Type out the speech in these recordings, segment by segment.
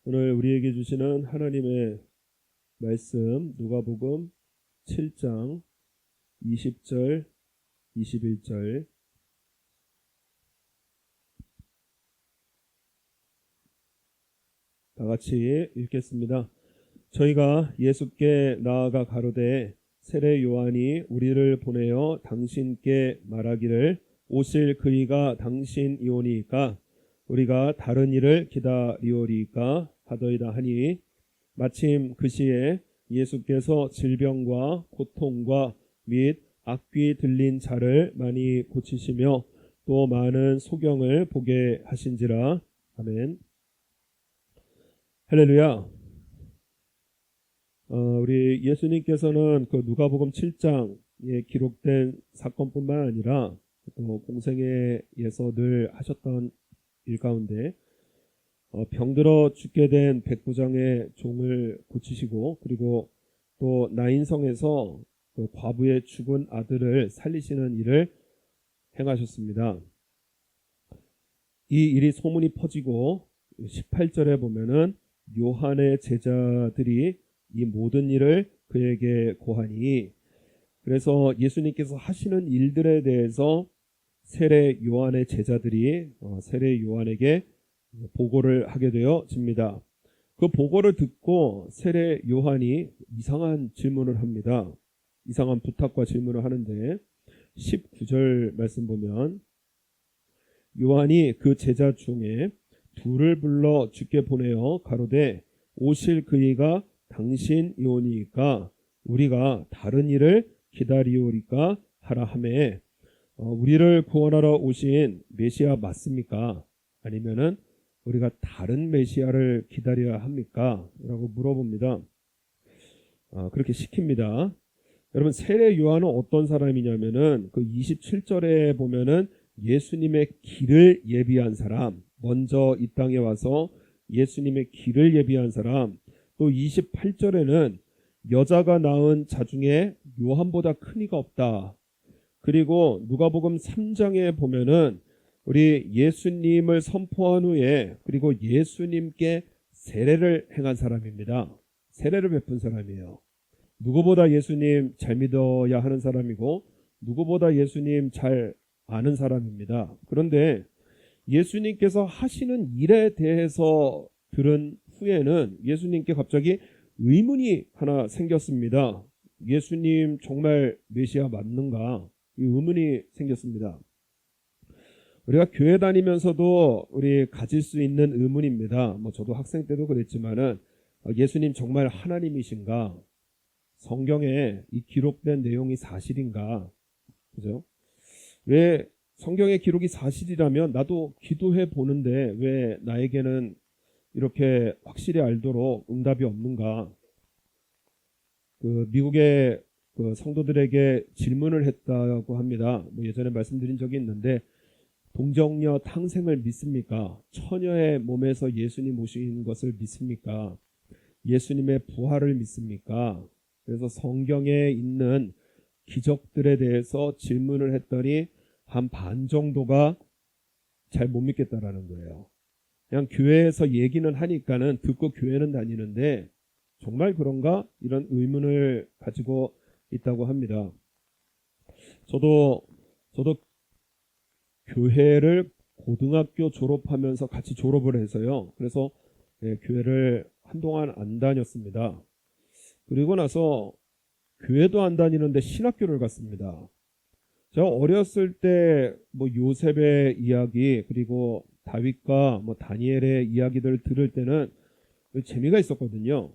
오늘 우리에게 주시는 하나님의 말씀 누가복음 7장 20절 21절 다 같이 읽겠습니다. 저희가 예수께 나아가 가로되 세례 요한이 우리를 보내어 당신께 말하기를 오실 그이가 당신이오니이까 우리가 다른 이를 기다리오리이까 하더이다 하니 마침 그 시에 예수께서 질병과 고통과 및 악귀 들린 자를 많이 고치시며 또 많은 소경을 보게 하신지라. 아멘. 할렐루야. 우리 예수님께서는 그 누가복음 7장에 기록된 사건뿐만 아니라 또 공생애에서 늘 하셨던 일 가운데 병들어 죽게 된 백부장의 종을 고치시고 그리고 또 나인성에서 그 과부의 죽은 아들을 살리시는 일을 행하셨습니다. 이 일이 소문이 퍼지고 18절에 보면은 요한의 제자들이 이 모든 일을 그에게 고하니, 그래서 예수님께서 하시는 일들에 대해서 세례 요한의 제자들이 세례 요한에게 보고를 하게 되어집니다. 그 보고를 듣고 세례 요한이 이상한 질문을 합니다. 이상한 부탁과 질문을 하는데 19절 말씀 보면 요한이 그 제자 중에 둘을 불러 주께 보내어 가로되 오실 그이가 당신이오니이까 우리가 다른 일을 기다리오리까 하라 하매 우리를 구원하러 오신 메시아 맞습니까? 아니면은 우리가 다른 메시아를 기다려야 합니까? 라고 물어봅니다. 그렇게 시킵니다. 여러분, 세례 요한은 어떤 사람이냐면은 그 27절에 보면은 예수님의 길을 예비한 사람, 먼저 이 땅에 와서 예수님의 길을 예비한 사람, 또 28절에는 여자가 낳은 자 중에 요한보다 큰 이가 없다. 그리고 누가복음 3장에 보면은 우리 예수님을 선포한 후에 그리고 예수님께 세례를 행한 사람입니다. 세례를 베푼 사람이에요. 누구보다 예수님 잘 믿어야 하는 사람이고 누구보다 예수님 잘 아는 사람입니다. 그런데 예수님께서 하시는 일에 대해서 들은 후에는 예수님께 갑자기 의문이 하나 생겼습니다. 예수님 정말 메시아 맞는가? 이 의문이 생겼습니다. 우리가 교회 다니면서도 우리 가질 수 있는 의문입니다. 저도 학생 때도 그랬지만은 예수님 정말 하나님이신가? 성경에 이 기록된 내용이 사실인가? 그죠? 왜 성경의 기록이 사실이라면 나도 기도해 보는데 왜 나에게는 이렇게 확실히 알도록 응답이 없는가? 그 미국의 그 성도들에게 질문을 했다고 합니다. 예전에 말씀드린 적이 있는데 동정녀 탕생을 믿습니까? 처녀의 몸에서 예수님 오신 것을 믿습니까? 예수님의 부활을 믿습니까? 그래서 성경에 있는 기적들에 대해서 질문을 했더니 한 반 정도가 잘 못 믿겠다라는 거예요. 그냥 교회에서 얘기는 하니까는 듣고 교회는 다니는데 정말 그런가? 이런 의문을 가지고 있다고 합니다. 저도 교회를 고등학교 졸업하면서 같이 졸업을 해서요. 그래서 교회를 한동안 안 다녔습니다. 그리고 나서 교회도 안 다니는데 신학교를 갔습니다. 제가 어렸을 때 요셉의 이야기 그리고 다윗과 다니엘의 이야기들을 들을 때는 재미가 있었거든요.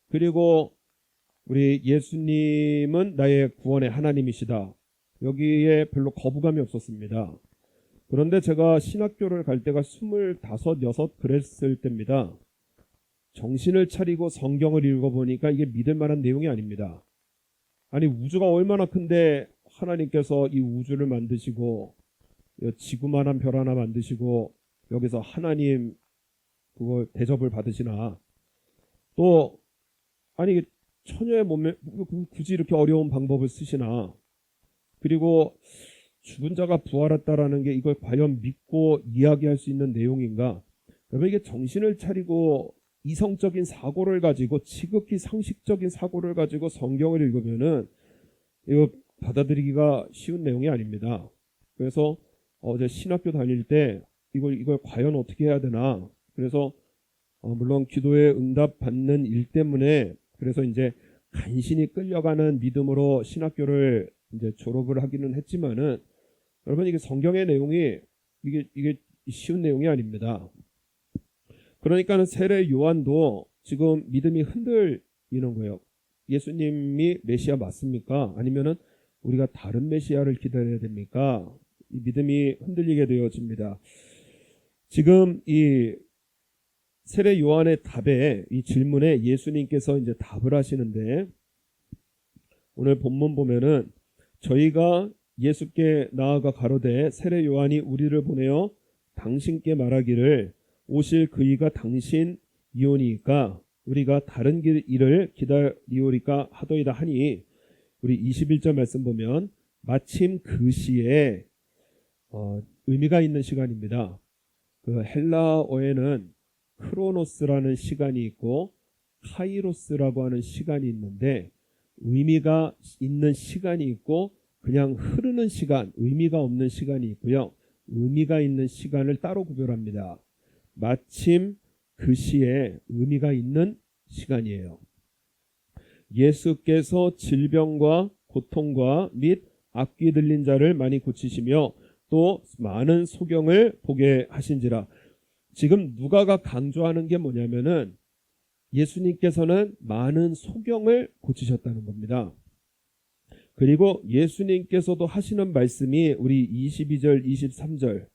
그리고 우리 예수님은 나의 구원의 하나님이시다. 여기에 별로 거부감이 없었습니다. 그런데 제가 신학교를 갈 때가 25, 6 그랬을 때입니다. 정신을 차리고 성경을 읽어보니까 이게 믿을 만한 내용이 아닙니다. 아니, 우주가 얼마나 큰데 하나님께서 이 우주를 만드시고 지구만한 별 하나 만드시고 여기서 하나님 그걸 대접을 받으시나? 또 아니 처녀의 몸에 굳이 이렇게 어려운 방법을 쓰시나? 그리고 죽은 자가 부활했다라는 게 이걸 과연 믿고 이야기할 수 있는 내용인가? 여러분, 이게 정신을 차리고 이성적인 사고를 가지고 지극히 상식적인 사고를 가지고 성경을 읽으면은 이거 받아들이기가 쉬운 내용이 아닙니다. 그래서 어제 신학교 다닐 때 이걸 과연 어떻게 해야 되나. 그래서 물론 기도에 응답 받는 일 때문에 그래서 이제 간신히 끌려가는 믿음으로 신학교를 이제 졸업을 하기는 했지만은 여러분 이게 성경의 내용이 이게 쉬운 내용이 아닙니다. 그러니까는 세례 요한도 지금 믿음이 흔들리는 거예요. 예수님이 메시아 맞습니까? 아니면은 우리가 다른 메시아를 기다려야 됩니까? 이 믿음이 흔들리게 되어집니다. 지금 이 세례 요한의 답에 이 질문에 예수님께서 이제 답을 하시는데 오늘 본문 보면은 저희가 예수께 나아가 가로되 세례 요한이 우리를 보내어 당신께 말하기를 오실 그이가 당신이오니까 우리가 다른 일을 기다리오리까 하더이다 하니 우리 21절 말씀 보면 마침 그 시에 의미가 있는 시간입니다. 그 헬라어에는 크로노스라는 시간이 있고 카이로스라고 하는 시간이 있는데 의미가 있는 시간이 있고 그냥 흐르는 시간, 의미가 없는 시간이 있고요. 의미가 있는 시간을 따로 구별합니다. 마침 그 시에 의미가 있는 시간이에요. 예수께서 질병과 고통과 및 악귀 들린 자를 많이 고치시며 또 많은 소경을 보게 하신지라. 지금 누가가 강조하는 게 뭐냐면은 예수님께서는 많은 소경을 고치셨다는 겁니다. 그리고 예수님께서도 하시는 말씀이 우리 22절, 23절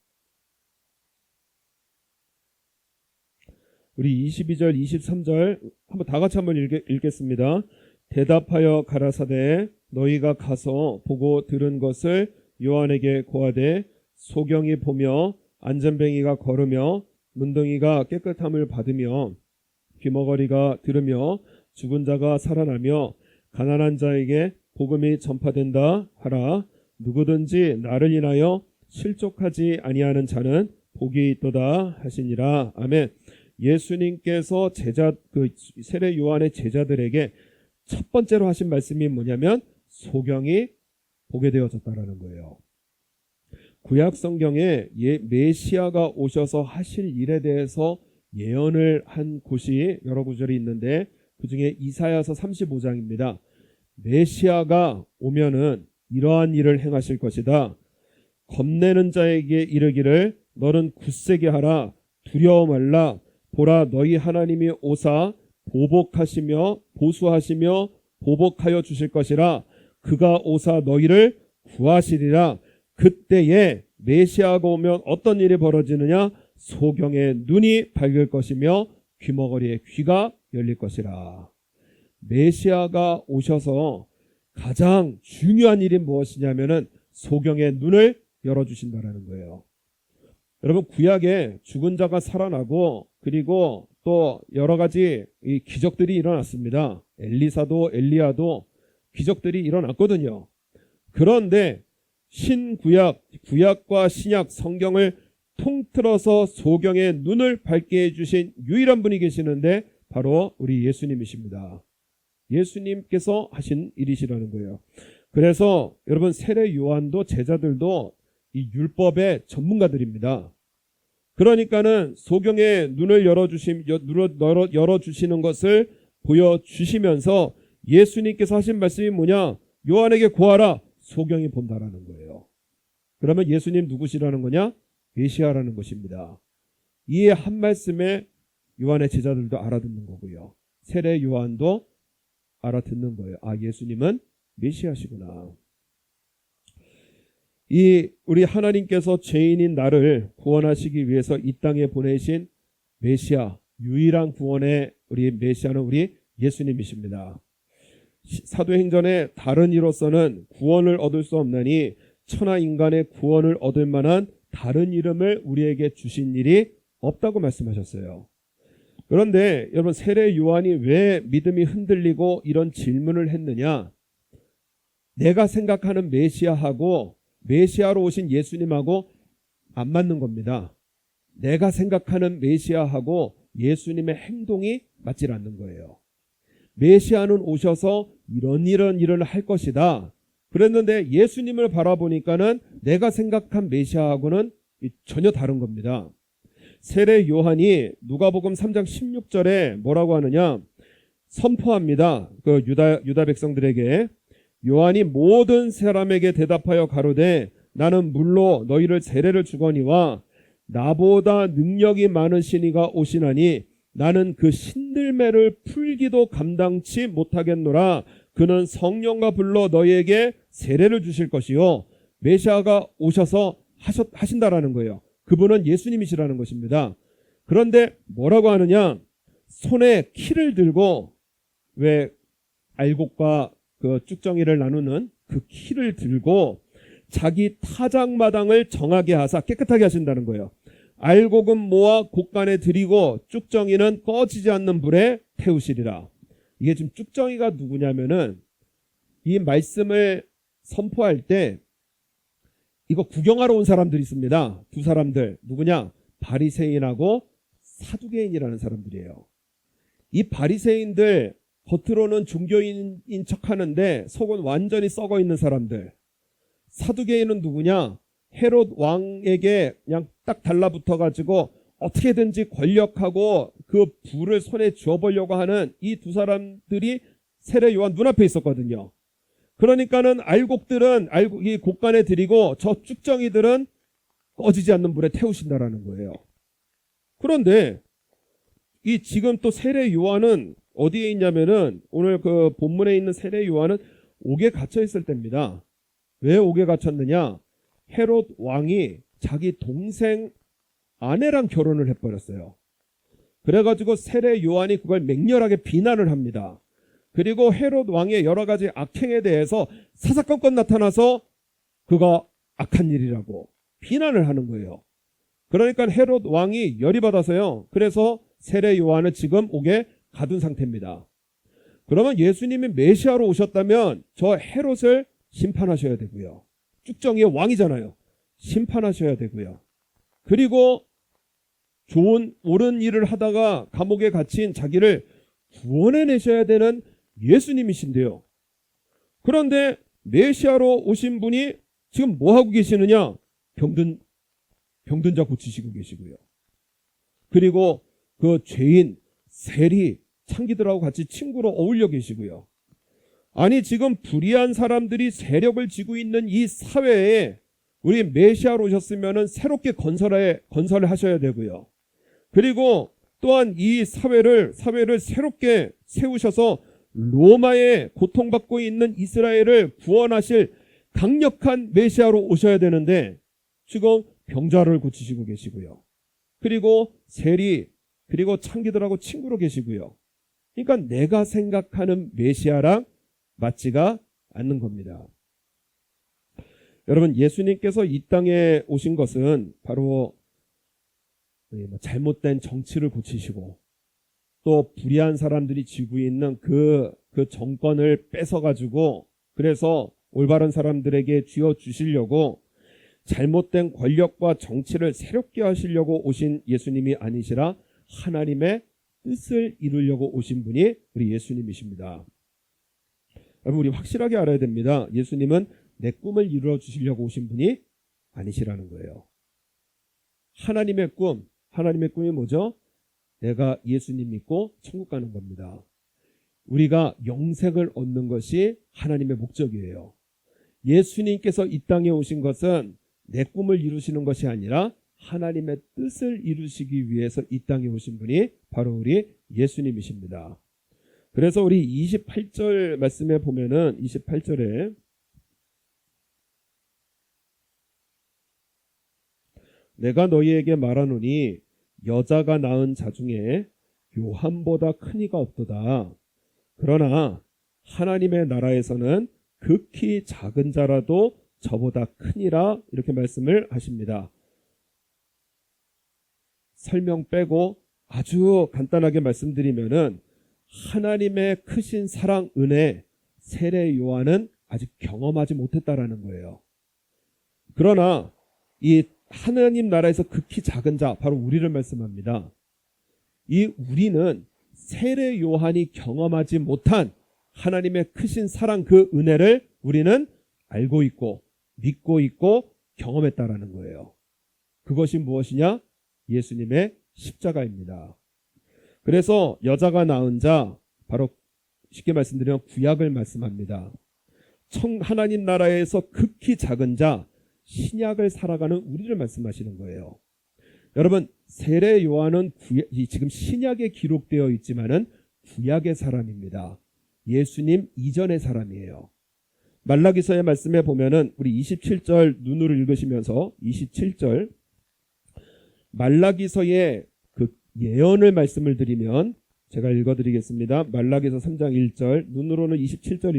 우리 22절, 23절 한번 다 같이 한번 읽겠습니다. 대답하여 가라사대 너희가 가서 보고 들은 것을 요한에게 고하되 소경이 보며 안전뱅이가 걸으며 문둥이가 깨끗함을 받으며 귀머거리가 들으며 죽은 자가 살아나며 가난한 자에게 복음이 전파된다 하라. 누구든지 나를 인하여 실족하지 아니하는 자는 복이 있도다 하시니라. 아멘. 예수님께서 세례 요한의 제자들에게 첫 번째로 하신 말씀이 뭐냐면 소경이 보게 되어졌다라는 거예요. 구약 성경에 메시아가 오셔서 하실 일에 대해서 예언을 한 곳이 여러 구절이 있는데 그중에 이사야서 35장입니다. 메시아가 오면은 이러한 일을 행하실 것이다. 겁내는 자에게 이르기를 너는 굳세게 하라. 두려워 말라. 보라 너희 하나님이 오사 보복하시며 보수하시며 보복하여 주실 것이라. 그가 오사 너희를 구하시리라. 그때에 메시아가 오면 어떤 일이 벌어지느냐? 소경의 눈이 밝을 것이며 귀머거리의 귀가 열릴 것이라. 메시아가 오셔서 가장 중요한 일이 무엇이냐면은 소경의 눈을 열어주신다라는 거예요. 여러분 구약에 죽은 자가 살아나고 그리고 또 여러 가지 이 기적들이 일어났습니다. 엘리사도 엘리야도 기적들이 일어났거든요. 그런데 구약과 신약 성경을 통틀어서 소경의 눈을 밝게 해주신 유일한 분이 계시는데 바로 우리 예수님이십니다. 예수님께서 하신 일이시라는 거예요. 그래서 여러분 세례 요한도 제자들도 이 율법의 전문가들입니다. 그러니까는 소경의 눈을 열어주시는 것을 보여주시면서 예수님께서 하신 말씀이 뭐냐? 요한에게 고하라. 소경이 본다라는 거예요. 그러면 예수님 누구시라는 거냐? 메시아라는 것입니다. 이 한 말씀에 요한의 제자들도 알아듣는 거고요. 세례 요한도 알아듣는 거예요. 아, 예수님은 메시아시구나. 우리 하나님께서 죄인인 나를 구원하시기 위해서 이 땅에 보내신 메시아, 유일한 구원의 우리 메시아는 우리 예수님이십니다. 사도행전의 다른 이로서는 구원을 얻을 수 없나니 천하 인간의 구원을 얻을 만한 다른 이름을 우리에게 주신 일이 없다고 말씀하셨어요. 그런데 여러분 세례 요한이 왜 믿음이 흔들리고 이런 질문을 했느냐? 내가 생각하는 메시아하고 메시아로 오신 예수님하고 안 맞는 겁니다. 내가 생각하는 메시아하고 예수님의 행동이 맞질 않는 거예요. 메시아는 오셔서 이런 일을 할 것이다 그랬는데 예수님을 바라보니까는 내가 생각한 메시아하고는 전혀 다른 겁니다. 세례 요한이 누가복음 3장 16절에 뭐라고 하느냐 선포합니다. 그 유다 백성들에게 요한이 모든 사람에게 대답하여 가로되 나는 물로 너희를 세례를 주거니와 나보다 능력이 많으신 이가 오시나니 나는 그 신들매를 풀기도 감당치 못하겠노라. 그는 성령과 불러 너희에게 세례를 주실 것이요 메시아가 오셔서 하신다라는 거예요. 그분은 예수님이시라는 것입니다. 그런데 뭐라고 하느냐 손에 키를 들고 왜 알곡과 그 쭉정이를 나누는 그 키를 들고 자기 타작마당을 정하게 하사 깨끗하게 하신다는 거예요. 알곡은 모아 곳간에 들이고 쭉정이는 꺼지지 않는 불에 태우시리라. 이게 지금 쭉정이가 누구냐면은 이 말씀을 선포할 때 이거 구경하러 온 사람들이 있습니다. 두 사람들 누구냐? 바리새인하고 사두개인이라는 사람들이에요. 이 바리새인들 겉으로는 종교인인 척하는데 속은 완전히 썩어 있는 사람들. 사두개인은 누구냐? 헤롯 왕에게 그냥 딱 달라붙어 가지고 어떻게든지 권력하고 그 불을 손에 쥐어보려고 하는 이 두 사람들이 세례 요한 눈앞에 있었거든요. 그러니까는 알곡들은 이 곳간에 들이고 저 쭉정이들은 꺼지지 않는 불에 태우신다라는 거예요. 그런데 이 지금 또 세례 요한은 어디에 있냐면은 오늘 그 본문에 있는 세례 요한은 옥에 갇혀 있을 때입니다. 왜 옥에 갇혔느냐? 헤롯 왕이 자기 동생 아내랑 결혼을 해버렸어요. 그래가지고 세례 요한이 그걸 맹렬하게 비난을 합니다. 그리고 헤롯 왕의 여러 가지 악행에 대해서 사사건건 나타나서 그가 악한 일이라고 비난을 하는 거예요. 그러니까 헤롯 왕이 열이 받아서요. 그래서 세례 요한을 지금 옥에 가둔 상태입니다. 그러면 예수님이 메시아로 오셨다면 저 헤롯을 심판하셔야 되고요. 쭉정이의 왕이잖아요. 심판하셔야 되고요. 그리고 좋은 옳은 일을 하다가 감옥에 갇힌 자기를 구원해내셔야 되는 예수님이신데요. 그런데 메시아로 오신 분이 지금 뭐하고 계시느냐? 병든 자 고치시고 계시고요. 그리고 그 죄인 세리 창기들하고 같이 친구로 어울려 계시고요. 아니 지금 불의한 사람들이 세력을 쥐고 있는 이 사회에 우리 메시아로 오셨으면 새롭게 건설을 하셔야 되고요. 그리고 또한 이 사회를 새롭게 세우셔서 로마에 고통받고 있는 이스라엘을 구원하실 강력한 메시아로 오셔야 되는데 지금 병자를 고치시고 계시고요. 그리고 세리 그리고 창기들하고 친구로 계시고요. 그러니까 내가 생각하는 메시아랑 맞지가 않는 겁니다. 여러분 예수님께서 이 땅에 오신 것은 바로 잘못된 정치를 고치시고 또 불의한 사람들이 쥐고 있는 그 정권을 뺏어가지고 그래서 올바른 사람들에게 쥐어주시려고 잘못된 권력과 정치를 새롭게 하시려고 오신 예수님이 아니시라 하나님의 뜻을 이루려고 오신 분이 우리 예수님이십니다. 여러분 우리 확실하게 알아야 됩니다. 예수님은 내 꿈을 이루어 주시려고 오신 분이 아니시라는 거예요. 하나님의 꿈이 뭐죠? 내가 예수님 믿고 천국 가는 겁니다. 우리가 영생을 얻는 것이 하나님의 목적이에요. 예수님께서 이 땅에 오신 것은 내 꿈을 이루시는 것이 아니라 하나님의 뜻을 이루시기 위해서 이 땅에 오신 분이 바로 우리 예수님이십니다. 그래서 우리 28절 말씀에 보면은 28절에 내가 너희에게 말하노니 여자가 낳은 자 중에 요한보다 큰 이가 없도다. 그러나 하나님의 나라에서는 극히 작은 자라도 저보다 크니라 이렇게 말씀을 하십니다. 설명 빼고 아주 간단하게 말씀드리면은 하나님의 크신 사랑 은혜 세례 요한은 아직 경험하지 못했다라는 거예요. 그러나 이 하나님 나라에서 극히 작은 자 바로 우리를 말씀합니다. 이 우리는 세례 요한이 경험하지 못한 하나님의 크신 사랑 그 은혜를 우리는 알고 있고 믿고 있고 경험했다라는 거예요. 그것이 무엇이냐? 예수님의 십자가입니다. 그래서 여자가 낳은 자, 바로 쉽게 말씀드리면 구약을 말씀합니다. 하나님 나라에서 극히 작은 자, 신약을 살아가는 우리를 말씀하시는 거예요. 여러분, 세례 요한은 지금 신약에 기록되어 있지만은 구약의 사람입니다. 예수님 이전의 사람이에요. 말라기서의 말씀에 보면은 우리 27절 눈으로 읽으시면서 27절 말라기서의 그 예언을 말씀을 드리면 제가 읽어드리겠습니다. 말라기서 3장 1절 눈으로는 27절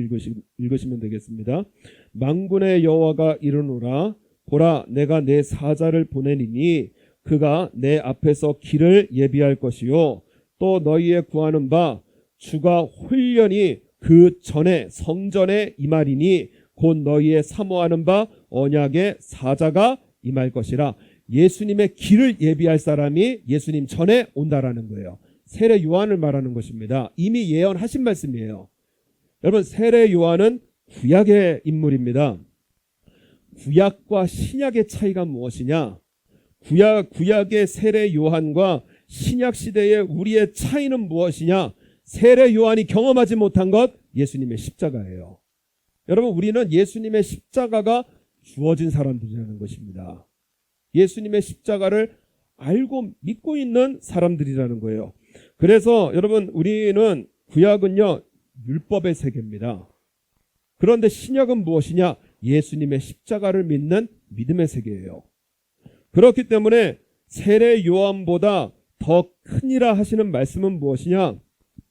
읽으시면 되겠습니다. 만군의 여호와가 이르노라 보라 내가 내 사자를 보내리니 그가 내 앞에서 길을 예비할 것이요 또 너희의 구하는 바 주가 홀련히 그 전에 성전에 임하리니 곧 너희의 사모하는 바 언약의 사자가 임할 것이라. 예수님의 길을 예비할 사람이 예수님 전에 온다라는 거예요. 세례 요한을 말하는 것입니다. 이미 예언하신 말씀이에요. 여러분, 세례 요한은 구약의 인물입니다. 구약과 신약의 차이가 무엇이냐? 구약의 세례 요한과 신약 시대의 우리의 차이는 무엇이냐? 세례 요한이 경험하지 못한 것, 예수님의 십자가예요. 여러분, 우리는 예수님의 십자가가 주어진 사람들이라는 것입니다. 예수님의 십자가를 알고 믿고 있는 사람들이라는 거예요. 그래서 여러분, 우리는 구약은요 율법의 세계입니다. 그런데 신약은 무엇이냐? 예수님의 십자가를 믿는 믿음의 세계예요. 그렇기 때문에 세례 요한보다 더 크니라 하시는 말씀은 무엇이냐?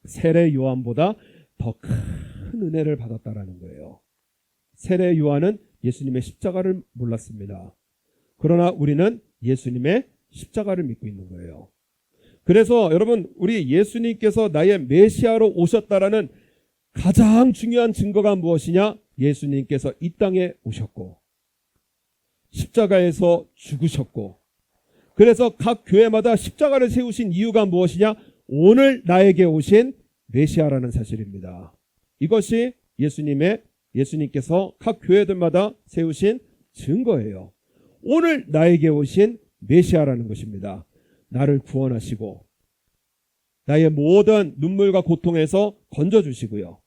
세례 요한보다 더 큰 은혜를 받았다라는 거예요. 세례 요한은 예수님의 십자가를 몰랐습니다. 그러나 우리는 예수님의 십자가를 믿고 있는 거예요. 그래서 여러분, 우리 예수님께서 나의 메시아로 오셨다라는 가장 중요한 증거가 무엇이냐? 예수님께서 이 땅에 오셨고 십자가에서 죽으셨고, 그래서 각 교회마다 십자가를 세우신 이유가 무엇이냐? 오늘 나에게 오신 메시아라는 사실입니다. 이것이 예수님께서 각 교회들마다 세우신 증거예요. 오늘 나에게 오신 메시아라는 것입니다. 나를 구원하시고 나의 모든 눈물과 고통에서 건져주시고요.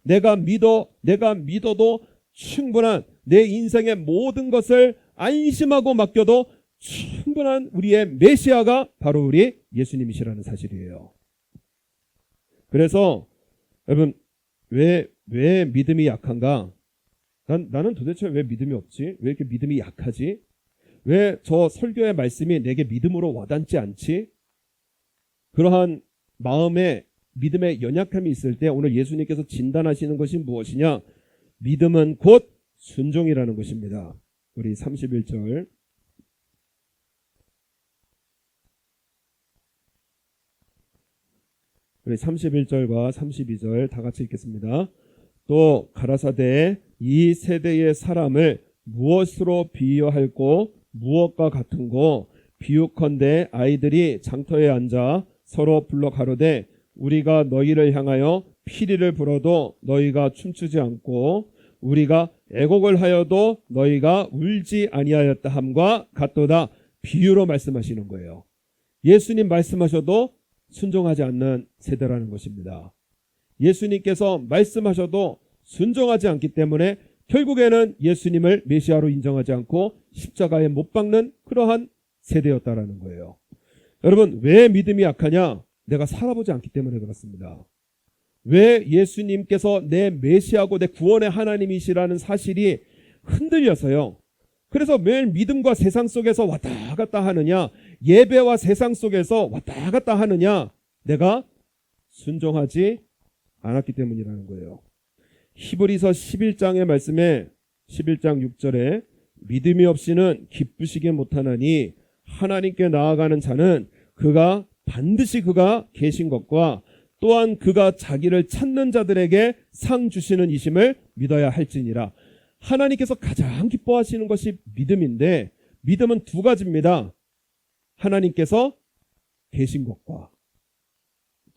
내가 믿어도 충분한 내 인생의 모든 것을 안심하고 맡겨도 충분한 우리의 메시아가 바로 우리 예수님이시라는 사실이에요. 그래서 여러분, 왜 믿음이 약한가? 나는 도대체 왜 믿음이 없지? 왜 이렇게 믿음이 약하지? 왜 저 설교의 말씀이 내게 믿음으로 와닿지 않지? 그러한 마음에 믿음의 연약함이 있을 때 오늘 예수님께서 진단하시는 것이 무엇이냐? 믿음은 곧 순종이라는 것입니다. 우리 31절 우리 31절과 32절 다 같이 읽겠습니다. 또 가라사대 이 세대의 사람을 무엇으로 비유할꼬 무엇과 같은고 비유컨대 아이들이 장터에 앉아 서로 불러 가로되 우리가 너희를 향하여 피리를 불어도 너희가 춤추지 않고 우리가 애곡을 하여도 너희가 울지 아니하였다 함과 같도다. 비유로 말씀하시는 거예요. 예수님 말씀하셔도 순종하지 않는 세대라는 것입니다. 예수님께서 말씀하셔도 순종하지 않기 때문에 결국에는 예수님을 메시아로 인정하지 않고 십자가에 못 박는 그러한 세대였다라는 거예요. 여러분, 왜 믿음이 약하냐? 내가 살아보지 않기 때문에 그렇습니다. 왜 예수님께서 내 메시아고 내 구원의 하나님이시라는 사실이 흔들려서요. 그래서 매일 믿음과 세상 속에서 왔다 갔다 하느냐, 예배와 세상 속에서 왔다 갔다 하느냐, 내가 순종하지 않았기 때문이라는 거예요. 히브리서 11장의 말씀에 11장 6절에 믿음이 없이는 기쁘시게 못하나니 하나님께 나아가는 자는 그가 반드시 그가 계신 것과 또한 그가 자기를 찾는 자들에게 상 주시는 이심을 믿어야 할지니라. 하나님께서 가장 기뻐하시는 것이 믿음인데 믿음은 두 가지입니다. 하나님께서 계신 것과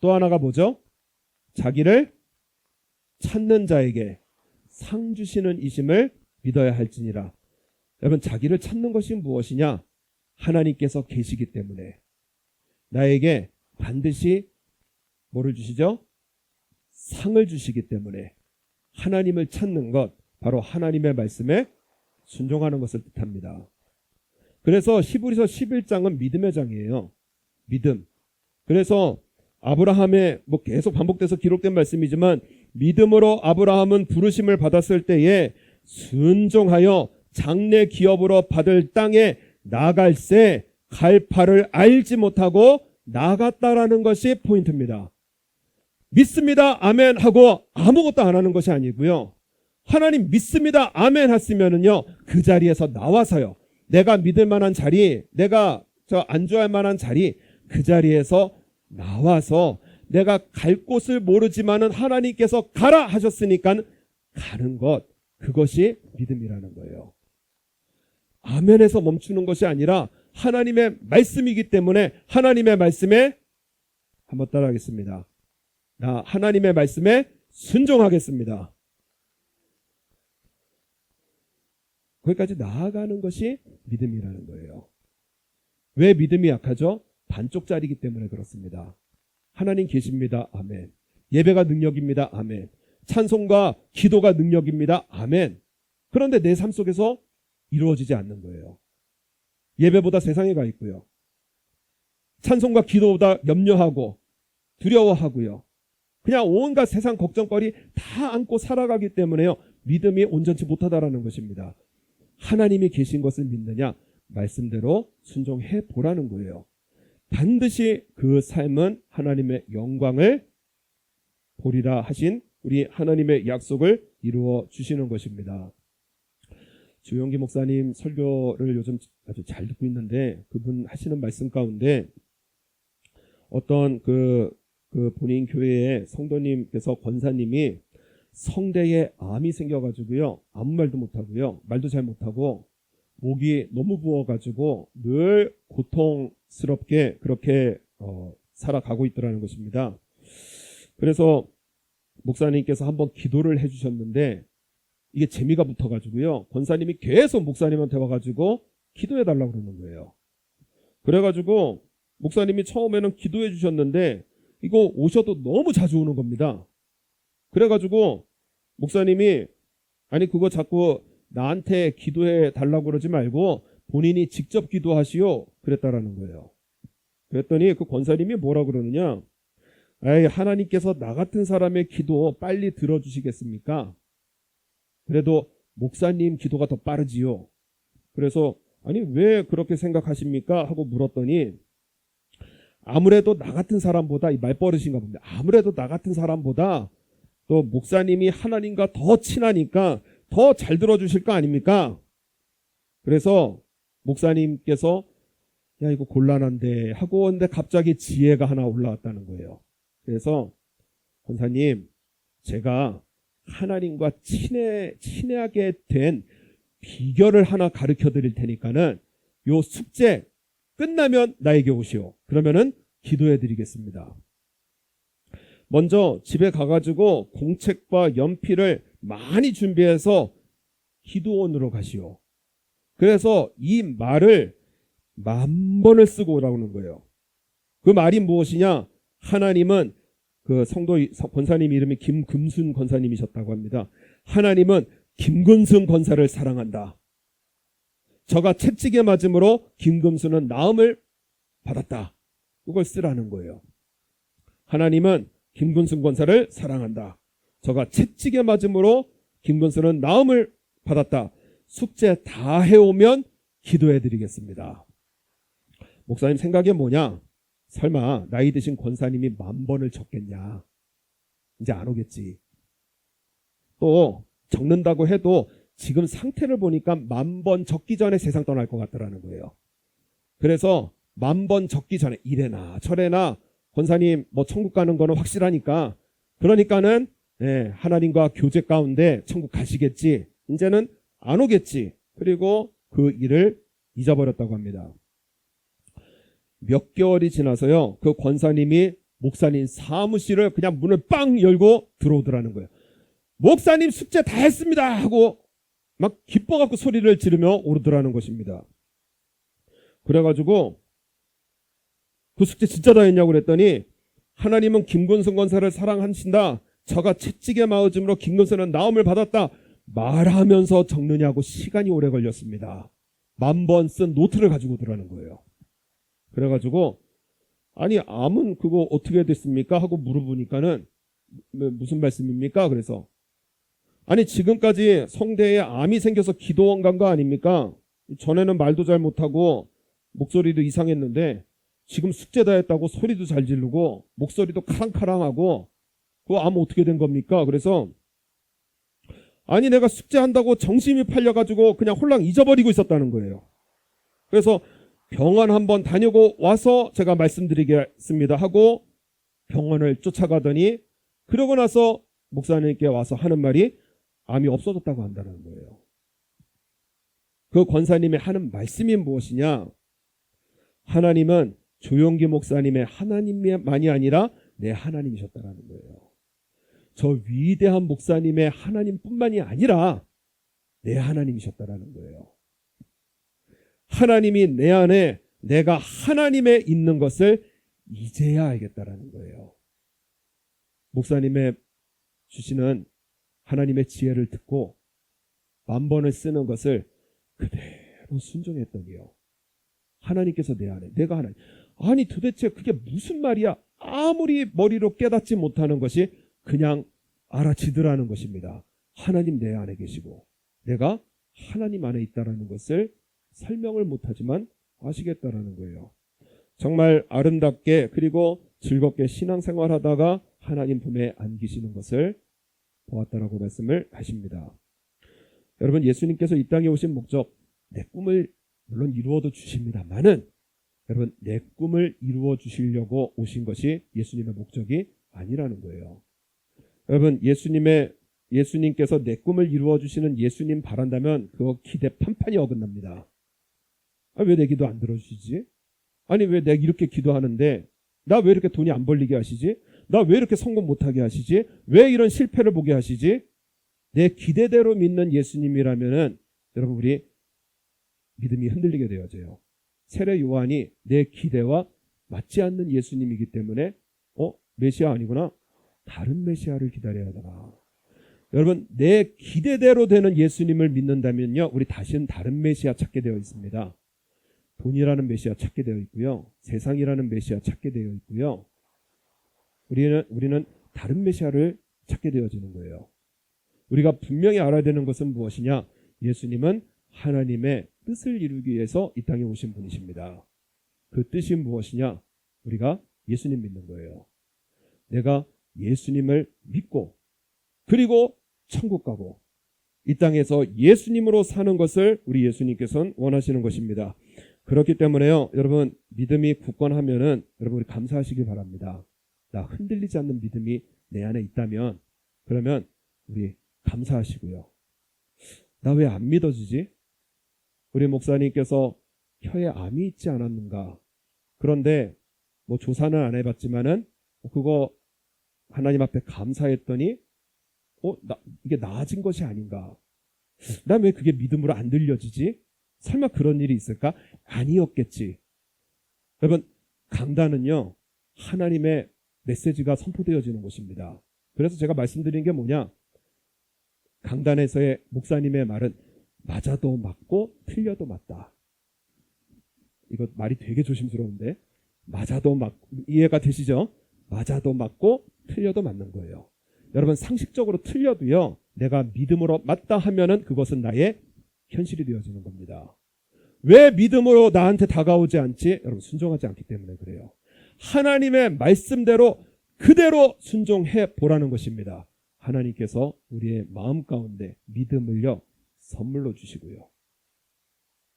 또 하나가 뭐죠? 자기를 찾는 자에게 상 주시는 이심을 믿어야 할지니라. 여러분, 자기를 찾는 것이 무엇이냐? 하나님께서 계시기 때문에 나에게 반드시 뭐를 주시죠? 상을 주시기 때문에 하나님을 찾는 것, 바로 하나님의 말씀에 순종하는 것을 뜻합니다. 그래서 히브리서 11장은 믿음의 장이에요. 믿음. 그래서 아브라함의 계속 반복돼서 기록된 말씀이지만, 믿음으로 아브라함은 부르심을 받았을 때에 순종하여 장래 기업으로 받을 땅에 나갈새 갈 바를 알지 못하고 나갔다라는 것이 포인트입니다. 믿습니다, 아멘 하고 아무것도 안 하는 것이 아니고요. 하나님 믿습니다, 아멘 했으면은요, 그 자리에서 나와서요, 내가 믿을 만한 자리, 내가 안주할 만한 자리, 그 자리에서 나와서 내가 갈 곳을 모르지만은 하나님께서 가라 하셨으니까 가는 것, 그것이 믿음이라는 거예요. 아멘에서 멈추는 것이 아니라 하나님의 말씀이기 때문에 하나님의 말씀에, 한번 따라하겠습니다. 나 하나님의 말씀에 순종하겠습니다. 거기까지 나아가는 것이 믿음이라는 거예요. 왜 믿음이 약하죠? 반쪽짜리이기 때문에 그렇습니다. 하나님 계십니다, 아멘. 예배가 능력입니다, 아멘. 찬송과 기도가 능력입니다, 아멘. 그런데 내 삶 속에서 이루어지지 않는 거예요. 예배보다 세상에 가 있고요, 찬송과 기도보다 염려하고 두려워하고요, 그냥 온갖 세상 걱정거리 다 안고 살아가기 때문에요, 믿음이 온전치 못하다라는 것입니다. 하나님이 계신 것을 믿느냐? 말씀대로 순종해 보라는 거예요. 반드시 그 삶은 하나님의 영광을 보리라 하신 우리 하나님의 약속을 이루어 주시는 것입니다. 주용기 목사님 설교를 요즘 아주 잘 듣고 있는데, 그분 하시는 말씀 가운데 어떤 그 본인 교회의 성도님께서, 권사님이 성대에 암이 생겨가지고요, 아무 말도 못하고요, 말도 잘 못하고 목이 너무 부어가지고 늘 고통스럽게 그렇게 살아가고 있더라는 것입니다. 그래서 목사님께서 한번 기도를 해주셨는데, 이게 재미가 붙어가지고요, 권사님이 계속 목사님한테 와가지고 기도해달라고 그러는 거예요. 그래가지고 목사님이 처음에는 기도해 주셨는데 이거 오셔도 너무 자주 오는 겁니다. 그래가지고 목사님이, 아니 그거 자꾸 나한테 기도해 달라고 그러지 말고 본인이 직접 기도하시오 그랬다라는 거예요. 그랬더니 그 권사님이 뭐라 그러느냐, 에이, 하나님께서 나 같은 사람의 기도 빨리 들어주시겠습니까? 그래도 목사님 기도가 더 빠르지요. 그래서 아니 왜 그렇게 생각하십니까? 하고 물었더니, 아무래도 나 같은 사람보다, 이 말버릇인가 봅니다. 아무래도 나 같은 사람보다 또 목사님이 하나님과 더 친하니까 더 잘 들어주실 거 아닙니까? 그래서 목사님께서 야 이거 곤란한데 하고, 근데 갑자기 지혜가 하나 올라왔다는 거예요. 그래서 권사님, 제가 하나님과 친하게 된 비결을 하나 가르쳐 드릴 테니까는 요 숙제 끝나면 나에게 오시오. 그러면은 기도해 드리겠습니다. 먼저 집에 가가지고 공책과 연필을 많이 준비해서 기도원으로 가시오. 그래서 이 말을 10,000번을 쓰고 오라고 하는 거예요. 그 말이 무엇이냐? 하나님은, 그 성도 권사님 이름이 김금순 권사님이셨다고 합니다. 하나님은 김금순 권사를 사랑한다. 저가 채찍에 맞음으로 김금순은 나음을 받았다. 그걸 쓰라는 거예요. 하나님은 김금순 권사를 사랑한다. 저가 채찍에 맞음으로 김금순은 나음을 받았다. 숙제 다 해오면 기도해 드리겠습니다. 목사님 생각이 뭐냐? 설마 나이 드신 권사님이 10,000번을 적겠냐? 이제 안 오겠지. 또 적는다고 해도 지금 상태를 보니까 10,000번 적기 전에 세상 떠날 것 같더라는 거예요. 그래서 10,000번 적기 전에 이래나 저래나 권사님 뭐 천국 가는 거는 확실하니까, 그러니까는 하나님과 교제 가운데 천국 가시겠지. 이제는 안 오겠지. 그리고 그 일을 잊어버렸다고 합니다. 몇 개월이 지나서요, 그 권사님이 목사님 사무실을 그냥 문을 빵 열고 들어오더라는 거예요. 목사님 숙제 다 했습니다 하고 막 기뻐갖고 소리를 지르며 오르더라는 것입니다. 그래가지고 그 숙제 진짜 다 했냐고 그랬더니 하나님은 김근성 권사를 사랑하신다. 저가 채찍에 맞음으로 김근성은 나음을 받았다. 말하면서 적느냐고 시간이 오래 걸렸습니다. 10,000번 쓴 노트를 가지고 오더라는 거예요. 그래가지고 아니 암은 그거 어떻게 됐습니까? 하고 물어보니까는 무슨 말씀입니까? 그래서 아니 지금까지 성대에 암이 생겨서 기도원 간 거 아닙니까? 전에는 말도 잘 못하고 목소리도 이상했는데 지금 숙제 다 했다고 소리도 잘 지르고 목소리도 카랑카랑하고 그거 암 어떻게 된 겁니까? 그래서 아니 내가 숙제한다고 정신이 팔려가지고 그냥 홀랑 잊어버리고 있었다는 거예요. 그래서 병원 한번 다녀고 와서 제가 말씀드리겠습니다 하고 병원을 쫓아가더니 그러고 나서 목사님께 와서 하는 말이 암이 없어졌다고 한다는 거예요. 그 권사님의 하는 말씀이 무엇이냐? 하나님은 조용기 목사님의 하나님만이 아니라 내 하나님이셨다라는 거예요. 저 위대한 목사님의 하나님뿐만이 아니라 내 하나님이셨다라는 거예요. 하나님이 내 안에 내가 하나님에 있는 것을 이제야 알겠다라는 거예요. 목사님의 주시는 하나님의 지혜를 듣고 10,000번을 쓰는 것을 그대로 순종했더니요. 하나님께서 내 안에 내가 하나님. 아니 도대체 그게 무슨 말이야? 아무리 머리로 깨닫지 못하는 것이 그냥 알아지더라는 것입니다. 하나님 내 안에 계시고 내가 하나님 안에 있다라는 것을 설명을 못하지만 아시겠다라는 거예요. 정말 아름답게 그리고 즐겁게 신앙생활하다가 하나님 품에 안기시는 것을 보았다라고 말씀을 하십니다. 여러분 예수님께서 이 땅에 오신 목적 내 꿈을 물론 이루어도 주십니다만은 여러분 내 꿈을 이루어 주시려고 오신 것이 예수님의 목적이 아니라는 거예요. 여러분 예수님께서 내 꿈을 이루어 주시는 예수님 바란다면 그거 기대 판판이 어긋납니다. 왜 내 기도 안 들어주시지? 아니 왜 내가 이렇게 기도하는데 나 왜 이렇게 돈이 안 벌리게 하시지? 나 왜 이렇게 성공 못하게 하시지? 왜 이런 실패를 보게 하시지? 내 기대대로 믿는 예수님이라면은 여러분 우리 믿음이 흔들리게 되어져요. 세례 요한이 내 기대와 맞지 않는 예수님이기 때문에 메시아 아니구나. 다른 메시아를 기다려야 되나. 여러분 내 기대대로 되는 예수님을 믿는다면요. 우리 다시는 다른 메시아 찾게 되어 있습니다. 돈이라는 메시아 찾게 되어 있고요. 세상이라는 메시아 찾게 되어 있고요. 우리는 다른 메시아를 찾게 되어지는 거예요. 우리가 분명히 알아야 되는 것은 무엇이냐? 예수님은 하나님의 뜻을 이루기 위해서 이 땅에 오신 분이십니다. 그 뜻이 무엇이냐? 우리가 예수님 믿는 거예요. 내가 예수님을 믿고 그리고 천국 가고 이 땅에서 예수님으로 사는 것을 우리 예수님께서는 원하시는 것입니다. 그렇기 때문에요. 여러분 믿음이 굳건하면은 여러분 우리 감사하시길 바랍니다. 나 흔들리지 않는 믿음이 내 안에 있다면 그러면 우리 감사하시고요. 나 왜 안 믿어지지? 우리 목사님께서 혀에 암이 있지 않았는가? 그런데 뭐 조사는 안 해봤지만은 그거 하나님 앞에 감사했더니 이게 나아진 것이 아닌가? 난 왜 그게 믿음으로 안 들려지지? 설마 그런 일이 있을까? 아니었겠지. 여러분 강단은요 하나님의 메시지가 선포되어지는 곳입니다. 그래서 제가 말씀드린 게 뭐냐? 강단에서의 목사님의 말은 맞아도 맞고 틀려도 맞다. 이거 말이 되게 조심스러운데 맞아도 맞고 이해가 되시죠? 맞아도 맞고 틀려도 맞는 거예요. 여러분 상식적으로 틀려도요 내가 믿음으로 맞다 하면은 그것은 나의 현실이 되어지는 겁니다. 왜 믿음으로 나한테 다가오지 않지? 여러분 순종하지 않기 때문에 그래요. 하나님의 말씀대로 그대로 순종해 보라는 것입니다. 하나님께서 우리의 마음 가운데 믿음을요 선물로 주시고요.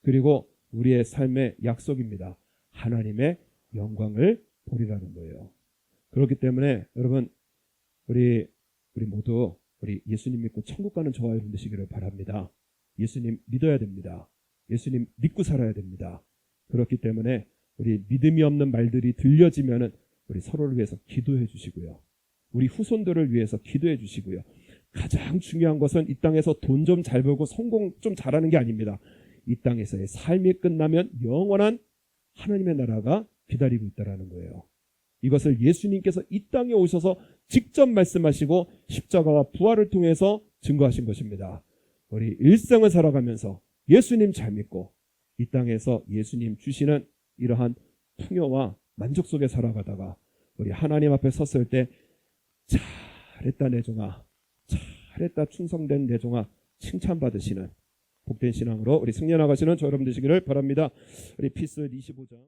그리고 우리의 삶의 약속입니다. 하나님의 영광을 보리라는 거예요. 그렇기 때문에 여러분 우리 모두 우리 예수님 믿고 천국 가는 저와 여러분 되시기를 바랍니다. 예수님 믿어야 됩니다. 예수님 믿고 살아야 됩니다. 그렇기 때문에 우리 믿음이 없는 말들이 들려지면은 우리 서로를 위해서 기도해 주시고요. 우리 후손들을 위해서 기도해 주시고요. 가장 중요한 것은 이 땅에서 돈 좀 잘 벌고 성공 좀 잘하는 게 아닙니다. 이 땅에서의 삶이 끝나면 영원한 하나님의 나라가 기다리고 있다는 거예요. 이것을 예수님께서 이 땅에 오셔서 직접 말씀하시고 십자가와 부활을 통해서 증거하신 것입니다. 우리 일생을 살아가면서 예수님 잘 믿고 이 땅에서 예수님 주시는 이러한 풍요와 만족 속에 살아가다가 우리 하나님 앞에 섰을 때 잘했다 내 종아, 잘했다 충성된 내 종아 칭찬받으시는 복된 신앙으로 우리 승리해 나가시는 저 여러분 되시기를 바랍니다. 우리 피스 25장